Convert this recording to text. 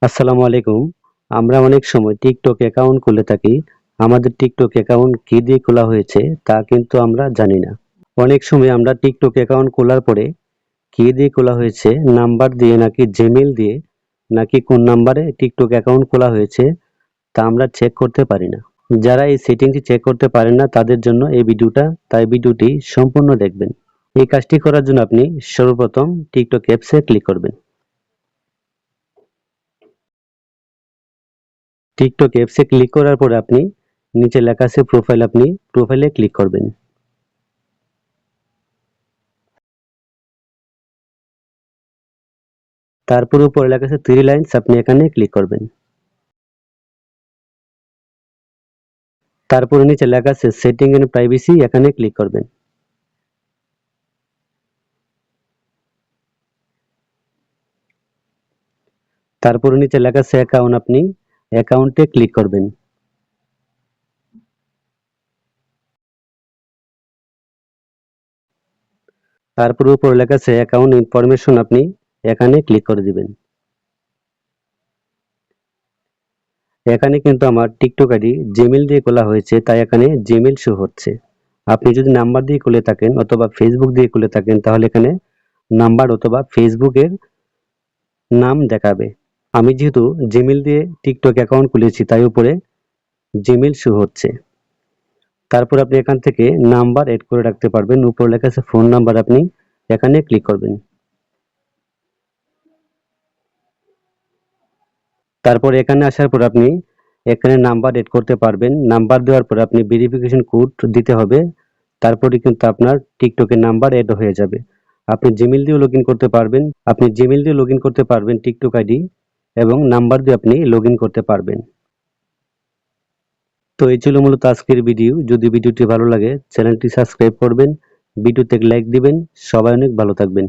আসসালামু আলাইকুম। আমরা অনেক সময় টিকটক অ্যাকাউন্ট খুলে থাকি। আমাদের টিকটক অ্যাকাউন্ট কি দিয়ে খোলা হয়েছে তা কিন্তু আমরা জানি না। অনেক সময় আমরা টিকটক অ্যাকাউন্ট খোলার পরে কি দিয়ে খোলা হয়েছে, নাম্বার দিয়ে নাকি জিমেইল দিয়ে নাকি কোন নাম্বারে টিকটক অ্যাকাউন্ট খোলা হয়েছে তা আমরা চেক করতে পারি না। যারা এই সেটিংটি চেক করতে পারেন না তাদের জন্য এই ভিডিওটা, তাই ভিডিওটি সম্পূর্ণ দেখবেন। এই কাজটি করার জন্য আপনি সর্বপ্রথম টিকটক অ্যাপসে ক্লিক করবেন। টিকটক অ্যাপসে ক্লিক করার পরে আপনি নিচে লেখা আছে প্রোফাইল, আপনি প্রোফাইলে ক্লিক করবেন। তারপর উপরে লেখা আছে থ্রি লাইনস, আপনি এখানে ক্লিক করবেন। তারপরে নিচে লেখা আছে সেটিং এন্ড প্রাইভেসি, এখানে ক্লিক করবেন। তারপরে নিচে লেখা আছে অ্যাকাউন্ট, আপনি অ্যাকাউন্টে ক্লিক করবেন। তারপরে উপরে লেখা আছে অ্যাকাউন্ট ইনফরমেশন, আপনি এখানে ক্লিক করে দিবেন। এখানে কিন্তু আমার টিকটক আইডি জিমেইল দিয়ে খোলা হয়েছে, তাই এখানে জিমেইল শো হচ্ছে। আপনি যদি নাম্বার দিয়ে খুলে থাকেন অথবা ফেসবুক দিয়ে খুলে থাকেন তাহলে এখানে নাম্বার অথবা ফেসবুকের নাম দেখাবে। আমি যেহেতু জিমেইল দিয়ে টিকটক অ্যাকাউন্ট খুলেছি তাই উপরে জিমেইল শো হচ্ছে। তারপর আপনি এখান থেকে নাম্বার এড করে রাখতে পারবেন। উপরে লেখা আছে ফোন নাম্বার, আপনি এখানে ক্লিক করবেন। তারপর এখানে আসার পর আপনি এখানে নাম্বার এড করতে পারবেন। নাম্বার দেওয়ার পর আপনি ভেরিফিকেশন কোড দিতে হবে, তারপরে কিন্তু আপনার টিকটকের নাম্বার এড হয়ে যাবে। আপনি জিমেইল দিয়েও লগ ইন করতে পারবেন, টিকটক আইডি এবং নাম্বার দিয়ে আপনি লগ ইন করতে পারবেন। তো এই ছিল মূলত আজকের ভিডিও। যদি ভিডিওটি ভালো লাগে চ্যানেলটি সাবস্ক্রাইব করবেন, ভিডিওতে লাইক দিবেন। সবাই অনেক ভালো থাকবেন।